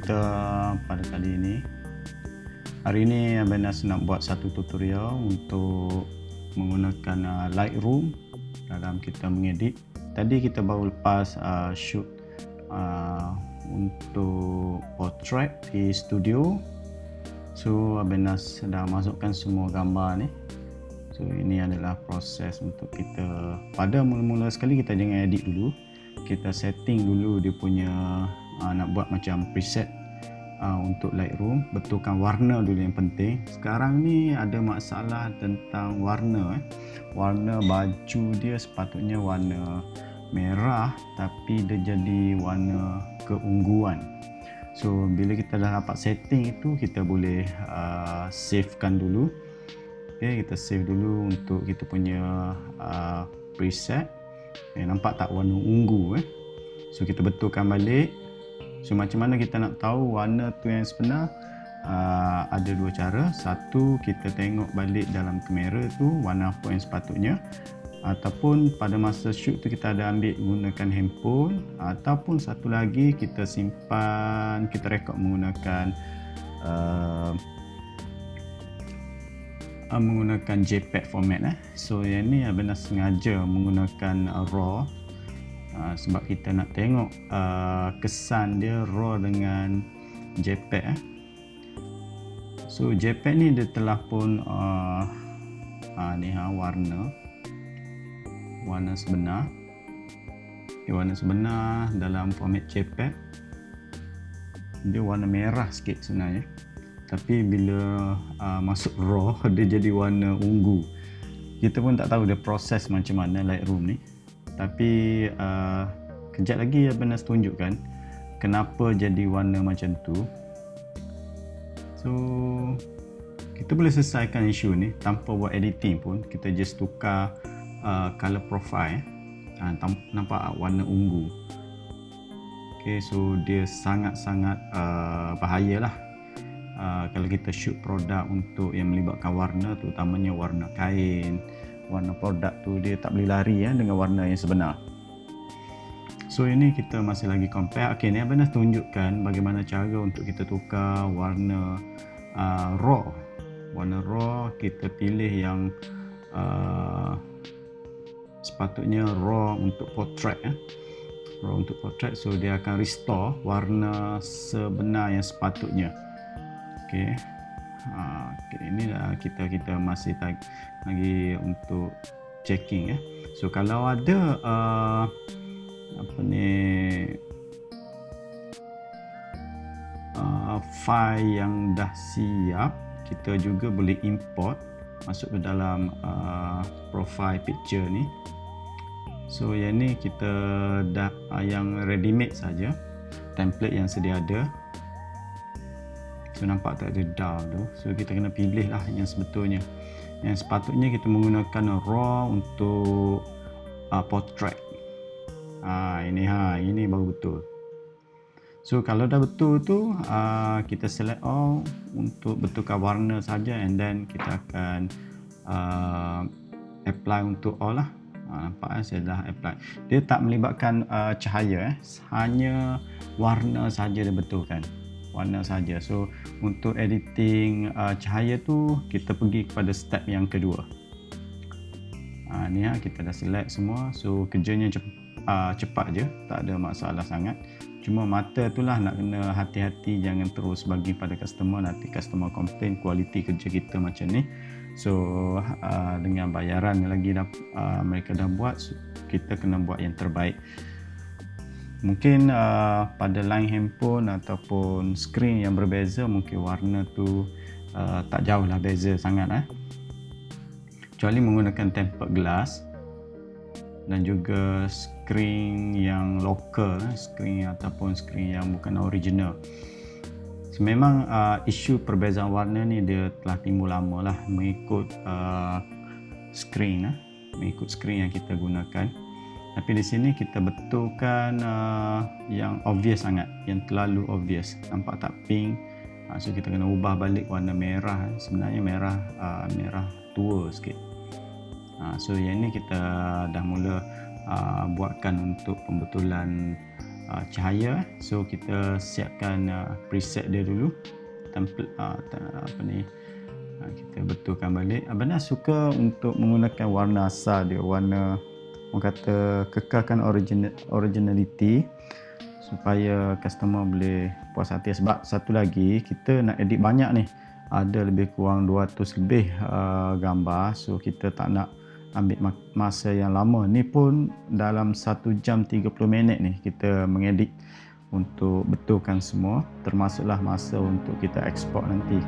kita pada kali ini. Hari ini Abenas nak buat satu tutorial untuk menggunakan Lightroom dalam kita mengedit. Tadi kita baru lepas shoot untuk portrait di studio. So Abenas dah masukkan semua gambar ni. So ini adalah proses untuk kita. Pada mula-mula sekali kita jangan edit dulu. Kita setting dulu dia punya nak buat macam preset untuk Lightroom. Betulkan warna dulu yang penting. Sekarang ni ada masalah tentang warna. Warna baju dia sepatutnya warna merah tapi dia jadi warna keungguan. So bila kita dah dapat setting itu, kita boleh savekan dulu. Okay, kita save dulu untuk kita punya preset. Nampak tak warna ungu So kita betulkan balik. So macam mana kita nak tahu warna tu yang sebenar? Ada dua cara. Satu, kita tengok balik dalam kamera tu warna apa yang sepatutnya, ataupun pada masa shoot tu kita ada ambil menggunakan handphone, ataupun satu lagi kita simpan, kita rekod menggunakan menggunakan JPEG format. So yang ni Abenas sengaja menggunakan RAW sebab kita nak tengok kesan dia RAW dengan JPEG. So JPEG ni dia telah pun ni warna sebenar. Warna sebenar dalam format JPEG dia warna merah sikit sebenarnya, tapi bila masuk RAW dia jadi warna ungu. Kita pun tak tahu dia proses macam mana Lightroom ni, tapi kejap lagi Abenas tunjukkan kenapa jadi warna macam tu. So kita boleh selesaikan isu ni tanpa buat editing pun. Kita just tukar color profile. Nampak warna ungu. Okay, so dia sangat-sangat bahayalah kalau kita shoot produk untuk yang melibatkan warna, terutamanya warna kain, warna produk tu dia tak boleh lari dengan warna yang sebenar. So ini kita masih lagi compare. Okay, ni Abenas tunjukkan bagaimana cara untuk kita tukar warna RAW. Warna RAW kita pilih yang sepatutnya RAW untuk portrait. RAW untuk portrait, so dia akan restore warna sebenar yang sepatutnya. Okay, ini dah kita masih lagi untuk checking. So kalau ada file yang dah siap, kita juga boleh import masuk ke dalam profile picture ni. So yang ni kita dah yang ready made saja, template yang sedia ada. So nampak tak ada DAW tu. So kita kena pilih lah yang sebetulnya. Yang sepatutnya kita menggunakan RAW untuk portrait. Ini baru betul. So kalau dah betul tu, kita select all untuk betulkan warna saja, and then kita akan apply untuk all lah. Nampak saya dah apply. Dia tak melibatkan cahaya, hanya warna saja dia betulkan. Warna saja. So untuk editing cahaya tu kita pergi kepada step yang kedua. Ni kita dah select semua. So kerjanya cepat je, tak ada masalah sangat. Cuma mata itulah nak kena hati-hati, jangan terus bagi pada customer, nanti customer komplain kualiti kerja kita macam ni. So dengan bayaran lagi mereka dah buat, so, kita kena buat yang terbaik. Mungkin pada line handphone ataupun skrin yang berbeza, mungkin warna tu tak jauh lah beza sangat kecuali menggunakan tempered glass dan juga skrin yang lokal, skrin ataupun skrin yang bukan original. So, memang isu perbezaan warna ni dia telah timbul lama lah mengikut skrin yang kita gunakan. Tapi di sini kita betulkan yang obvious sangat, yang terlalu obvious. Nampak tak pink? So kita kena ubah balik warna merah. Sebenarnya merah tua sikit. So yang ni kita dah mula buatkan untuk pembetulan cahaya. So kita siapkan preset dia dulu, template kita betulkan balik. Abang suka untuk menggunakan warna asal dia, warna orang kata kekalkan originality supaya customer boleh puas hati. Sebab satu lagi, kita nak edit banyak ni, ada lebih kurang 200 lebih gambar, so kita tak nak ambil masa yang lama. Ni pun dalam 1 jam 30 minit ni kita mengedit untuk betulkan semua, termasuklah masa untuk kita ekspor nanti.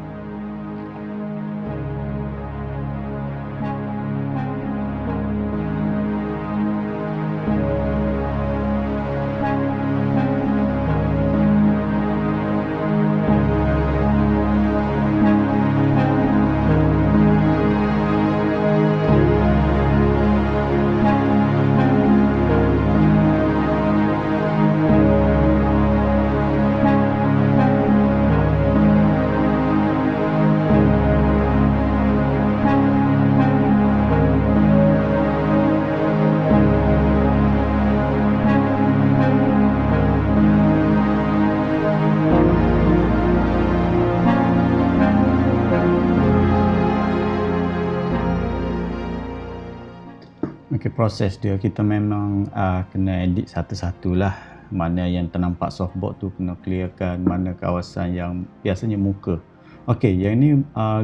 Okay, proses dia kita memang kena edit satu-satulah. Mana yang ternampak softboard tu kena clearkan, mana kawasan yang biasanya muka. Okay, yang ni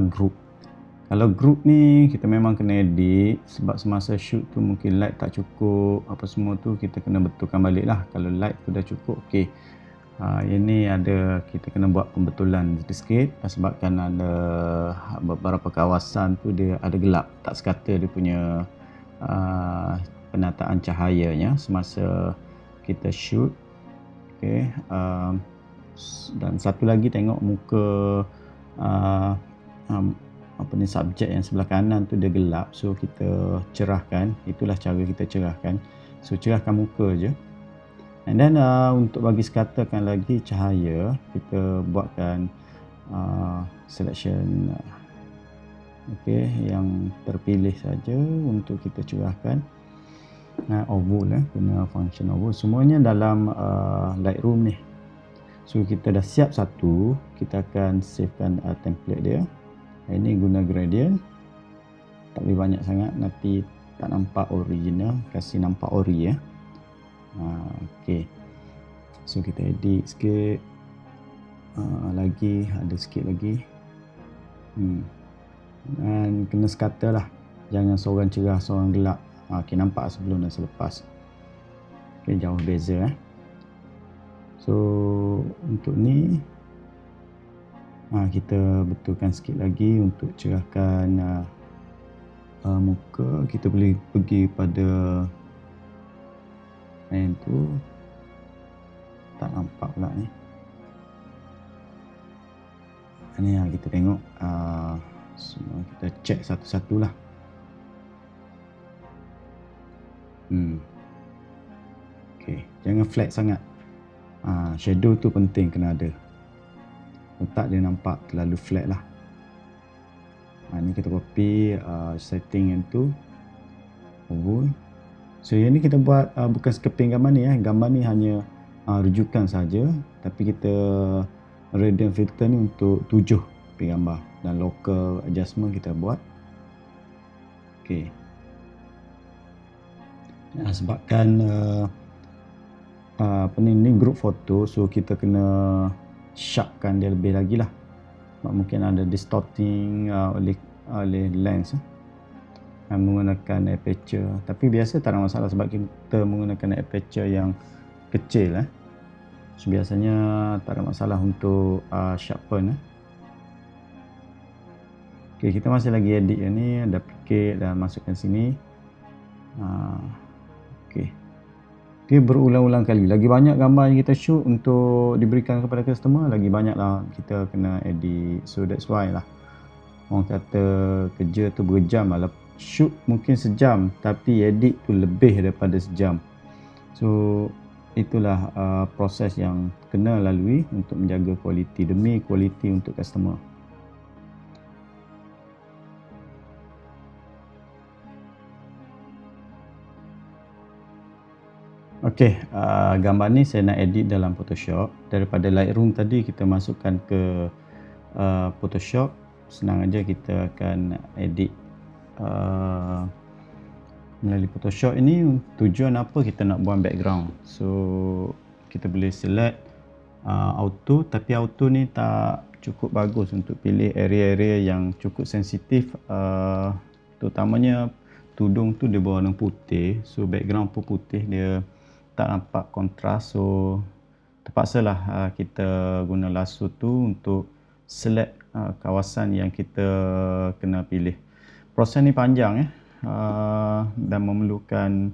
group. Kalau group ni kita memang kena edit sebab semasa shoot tu mungkin light tak cukup, apa semua tu kita kena betulkan balik lah. Kalau light tu dah cukup, okay. Yang ni ada, kita kena buat pembetulan sikit sebabkan ada beberapa kawasan tu dia ada gelap, tak sekata dia punya penataan cahayanya semasa kita shoot. Okay. Dan satu lagi, tengok muka subjek yang sebelah kanan tu dia gelap, so kita cerahkan. Itulah cara kita cerahkan. So cerahkan muka je. And then untuk bagi sekatakan lagi cahaya, kita buatkan selection yang terpilih saja untuk kita cerahkan. Oval guna function oval. Semuanya dalam Lightroom ni. So kita dah siap satu, kita akan savekan template dia. Ini guna gradient, tak boleh banyak sangat, nanti tak nampak original, kasih nampak ori ya. Okay, so kita edit sikit lagi, ada sikit lagi. Dan kena sekata lah, jangan seorang cerah seorang gelap. Okay, nampak sebelum dan selepas. Okay, jauh beza. So untuk ni kita betulkan sikit lagi untuk cerahkan muka. Kita boleh pergi pada yang tu, tak nampak pula ni. Ni yang kita tengok, semua kita check satu-satulah. Okay, jangan flat sangat. Shadow tu penting kena ada. Tak dia nampak terlalu flat lah. Ni kita copy setting yang tu, oval. So yang ni kita buat bukan scraping gambar ni. Gambar ni hanya rujukan saja, tapi kita radiant filter ni untuk 7 gambar, dan local adjustment kita buat. Okay. Sebabkan ni group foto, so kita kena sharpkan dia lebih lagi lah. Mungkin ada distorting oleh lens menggunakan aperture, tapi biasa tak ada masalah sebab kita menggunakan aperture yang kecil. So biasanya tak ada masalah untuk sharpen. Okay, kita masih lagi edit yang ni, duplicate dan masukkan sini. Okay, dia berulang-ulang kali. Lagi banyak gambar yang kita shoot untuk diberikan kepada customer, lagi banyak lah kita kena edit. So that's why lah orang kata kerja tu berjam lah. Shoot mungkin sejam, tapi edit tu lebih daripada sejam. So itulah proses yang kena lalui untuk menjaga kualiti, demi kualiti untuk customer. Okey, gambar ni saya nak edit dalam Photoshop. Daripada Lightroom tadi kita masukkan ke Photoshop. Senang aja kita akan edit melalui Photoshop ini. Tujuan apa, kita nak buang background. So kita boleh select auto, tapi auto ni tak cukup bagus untuk pilih area-area yang cukup sensitif, terutamanya tudung tu dia berwarna putih, so background pun putih, dia tak nampak kontras. So terpaksalah kita guna lasso tu untuk select kawasan yang kita kena pilih. Proses ni panjang dan memerlukan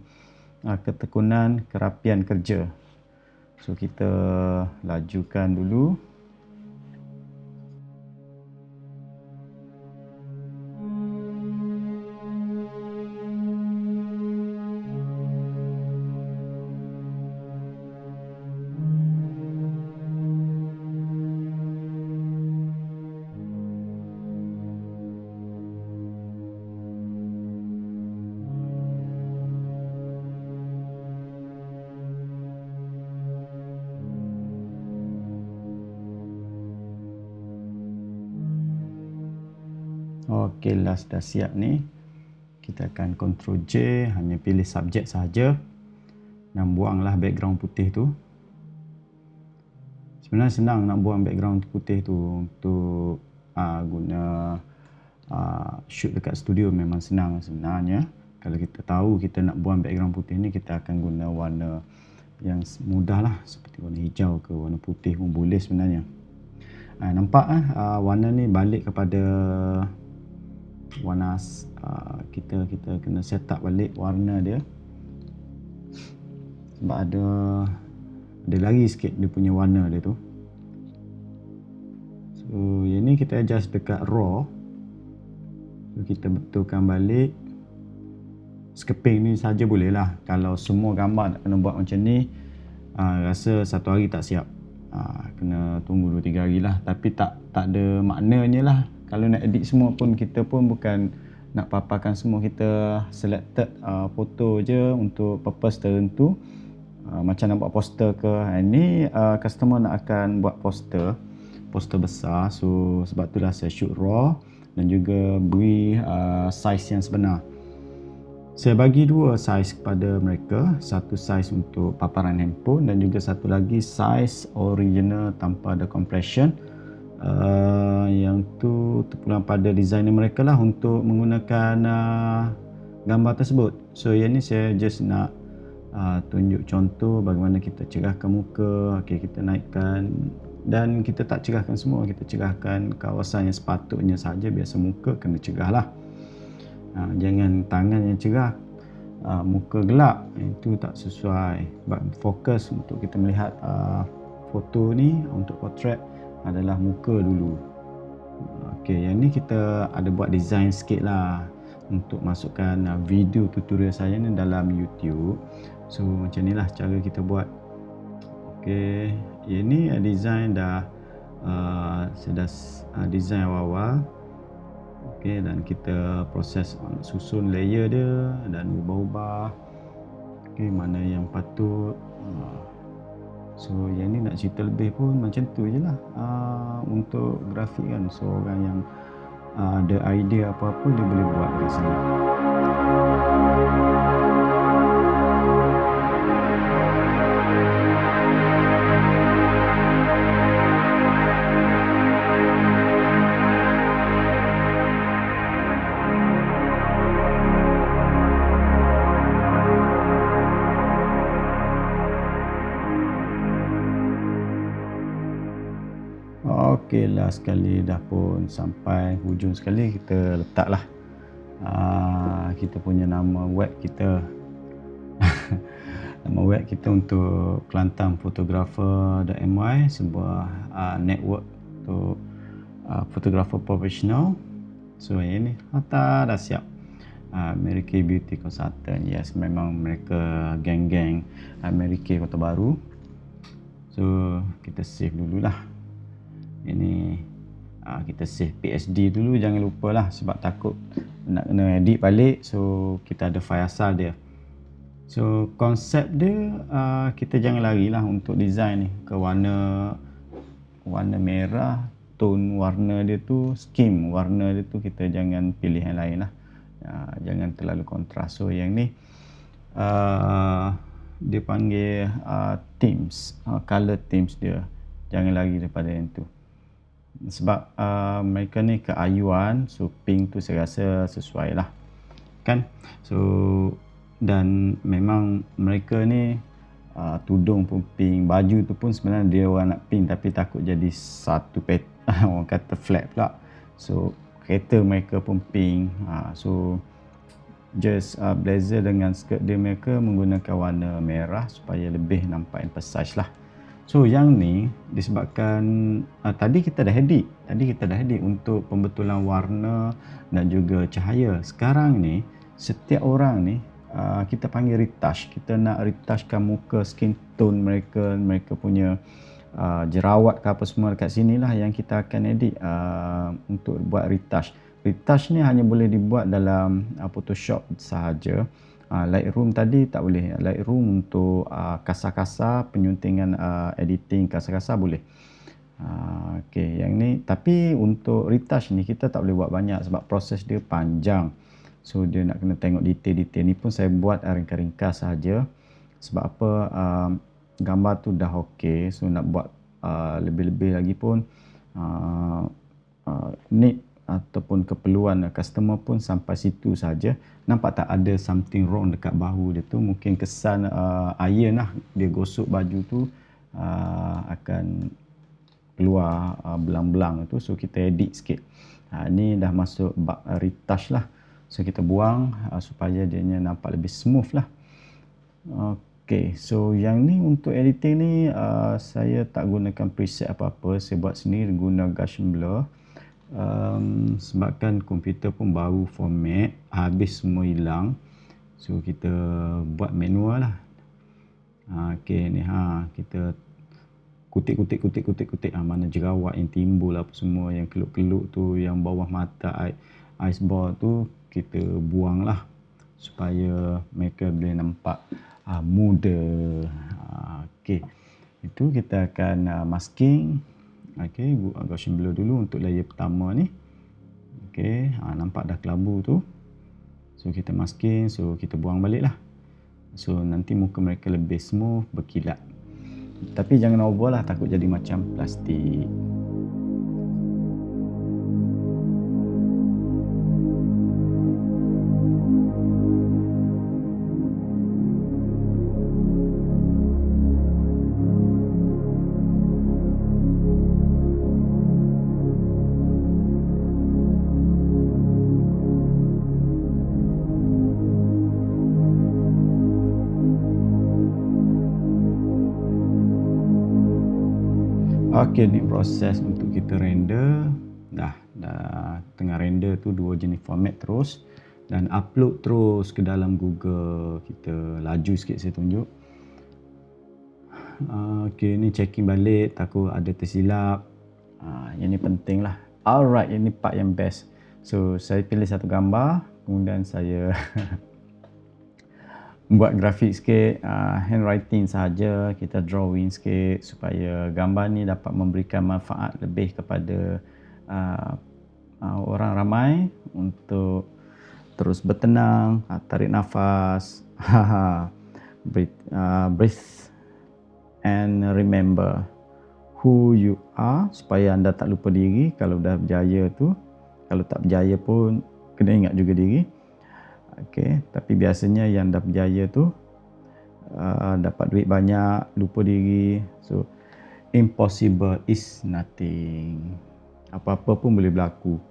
ketekunan, kerapian kerja. So kita lajukan dulu. Okey, last dah siap ni. Kita akan Ctrl J, hanya pilih subjek sahaja dan buanglah background putih tu. Sebenarnya senang nak buang background putih tu untuk guna shoot dekat studio, memang senang sebenarnya. Kalau kita tahu kita nak buang background putih ni, kita akan guna warna yang mudah lah, seperti warna hijau ke warna putih pun boleh sebenarnya. Nampak warna ni balik kepada warna kita kena set up balik warna dia, sebab ada lagi sikit dia punya warna dia tu. So yang ni kita adjust dekat raw, so kita betulkan balik. Scaping ni saja boleh lah. Kalau semua gambar nak kena buat macam ni, rasa satu hari tak siap, kena tunggu 2-3 hari lah. Tapi tak ada maknanya lah. Kalau nak edit semua pun, kita pun bukan nak paparkan semua, kita selected foto je untuk purpose tertentu. Macam nak buat poster ke, ini customer nak akan buat poster besar, so sebab itulah saya shoot raw dan juga beri size yang sebenar. Saya bagi 2 size kepada mereka, satu size untuk paparan handphone dan juga satu lagi size original tanpa ada compression. Yang tu terpulang pada designer mereka lah untuk menggunakan gambar tersebut. So yang ni saya just nak tunjuk contoh bagaimana kita cerahkan muka. Okay, kita naikkan, dan kita tak cerahkan semua, kita cerahkan kawasan yang sepatutnya saja. Biasa muka kena cerah lah, jangan tangan yang cerah, muka gelap, itu tak sesuai. Sebab fokus untuk kita melihat foto ni untuk portrait adalah muka dulu. Okey, yang ni kita ada buat design sikit lah untuk masukkan video tutorial saya ni dalam YouTube. So macam ni lah cara kita buat. Okey, yang ni design dah saya dah design awal-awal. Okey, dan kita proses susun layer dia dan ubah-ubah. Okey, mana yang patut. So yang ni nak cerita lebih pun macam tu je lah. Untuk grafik kan, so orang yang ada idea apa-apa dia boleh buat kat sini. Okey, last sekali dah pun sampai hujung sekali, kita letaklah kita punya nama web kita. Nama web kita untuk Kelantan Photographer.my, sebuah network untuk fotografer profesional. So yang ni dah siap. Mary Kay Beauty Consultant. Yes, memang mereka geng-geng Mary Kay Kota Baru. So kita save dululah. Ini kita save PSD dulu, jangan lupa lah, sebab takut nak kena edit balik. So kita ada file asal dia. So konsep dia kita jangan larilah untuk design ni ke warna merah, tone warna dia tu, skim warna dia tu kita jangan pilih yang lain lah. Jangan terlalu kontras. So yang ni dia panggil themes, color themes dia. Jangan lari daripada yang tu. Sebab mereka ni keayuan, so pink tu saya rasa sesuai lah. Kan? So dan memang mereka ni tudung pun pink, baju tu pun sebenarnya dia orang nak pink tapi takut jadi satu orang kata flat pula. So kereta mereka pun pink. So just blazer dengan skirt dia mereka menggunakan warna merah supaya lebih nampak emphasize lah. So yang ni disebabkan tadi kita dah edit untuk pembetulan warna dan juga cahaya. Sekarang ni setiap orang ni kita panggil retouch. Kita nak retouchkan muka, skin tone mereka punya jerawat ke apa semua dekat sini lah yang kita akan edit untuk buat retouch. Retouch ni hanya boleh dibuat dalam Photoshop sahaja. Lightroom tadi tak boleh. Lightroom untuk kasar-kasar, penyuntingan editing kasar-kasar boleh. Okay, yang ni tapi untuk retouch ni kita tak boleh buat banyak sebab proses dia panjang. So dia nak kena tengok detail-detail ni pun saya buat ringkas-ringkas saja. Sebab apa, gambar tu dah okey, so nak buat lebih-lebih lagi pun need ataupun keperluan customer pun sampai situ saja. Nampak tak ada something wrong dekat bahu dia tu, mungkin kesan iron lah, dia gosok baju tu akan keluar belang-belang tu, so kita edit sikit. Ni dah masuk bab retouch lah. So kita buang supaya dia nampak lebih smooth lah. Okay, so yang ni untuk editing ni saya tak gunakan preset apa-apa. Saya buat sendiri guna Gaussian Blur. Sebabkan komputer pun baru format, habis semua hilang. So kita buat manual lah. Okay ni kita kutik mana jerawat yang timbul apa semua, yang keluk-keluk tu, yang bawah mata ice ball tu kita buang lah supaya mereka boleh nampak muda. Okay, itu kita akan masking. Okay, Gaussian Blur dulu untuk layer pertama ni. Okay, nampak dah kelabu tu. So kita masking, so kita buang balik lah. So nanti muka mereka lebih smooth, berkilat. Tapi jangan over lah, takut jadi macam plastik. Okay, ni proses untuk kita render. Dah tengah render tu dua jenis format terus dan upload terus ke dalam Google. Kita laju sikit saya tunjuk. Okay, ni checking balik, takut ada tersilap. Yang ni penting lah. Alright, ini part yang best. So saya pilih satu gambar, kemudian saya buat grafik sikit, handwriting sahaja, kita drawing sikit supaya gambar ni dapat memberikan manfaat lebih kepada orang ramai untuk terus bertenang, tarik nafas, breathe and remember who you are, supaya anda tak lupa diri kalau dah berjaya tu. Kalau tak berjaya pun kena ingat juga diri. Okay, tapi biasanya yang dah berjaya tu dapat duit banyak, lupa diri. So impossible is nothing. Apa-apa pun boleh berlaku.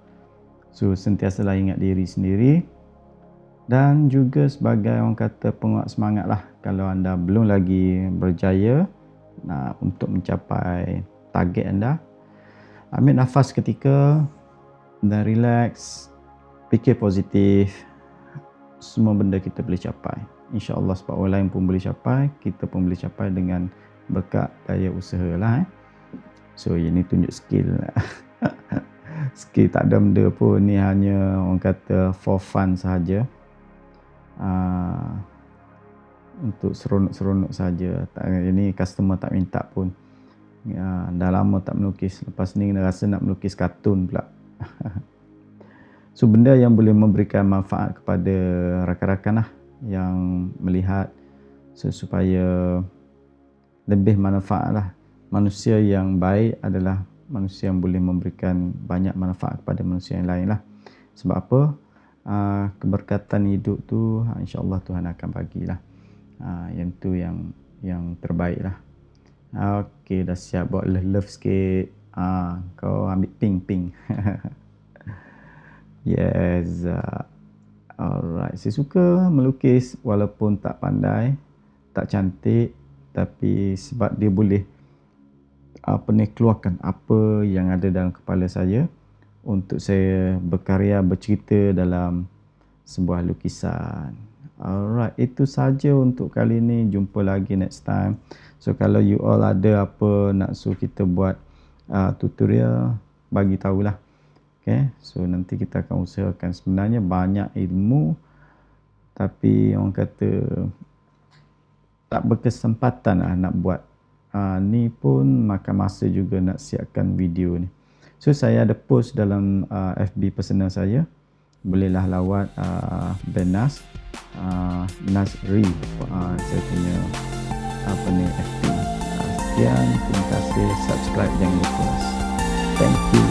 So sentiasalah ingat diri sendiri. Dan juga sebagai orang kata penguat semangat lah, kalau anda belum lagi berjaya untuk mencapai target anda, ambil nafas ketika dan relax, fikir positif. Semua benda kita boleh capai, InsyaAllah, sebab orang lain pun boleh capai, kita pun boleh capai dengan berkat daya usaha lah. So ini tunjuk skill. Skill tak ada benda pun, ni hanya orang kata for fun sahaja. untuk seronok-seronok saja. Ini customer tak minta pun. Ya, dah lama tak melukis. Lepas ni rasa nak melukis kartun pula. So benda yang boleh memberikan manfaat kepada rakan-rakan lah yang melihat, so, supaya lebih manfaat lah. Manusia yang baik adalah manusia yang boleh memberikan banyak manfaat kepada manusia yang lain lah. Sebab apa? Keberkatan hidup tu insya-Allah Tuhan akan bagilah. Yang tu yang terbaik lah. Okey, dah siap buat love sikit. Kau ambil pink. Yes. Alright. Saya suka melukis walaupun tak pandai, tak cantik, tapi sebab dia boleh keluarkan apa yang ada dalam kepala saya untuk saya berkarya, bercerita dalam sebuah lukisan. Alright, itu saja untuk kali ini. Jumpa lagi next time. So kalau you all ada apa nak suruh kita buat tutorial, bagi tahulah. Okay, so nanti kita akan usahakan. Sebenarnya banyak ilmu, tapi orang kata tak berkesempatan lah nak buat. Ni pun makan masa juga nak siapkan video ni. So saya ada post dalam FB personal saya. Bolehlah lawat Benas Nazri, saya punya FB. Sekian, terima kasih, subscribe jangan lupa. Thank you.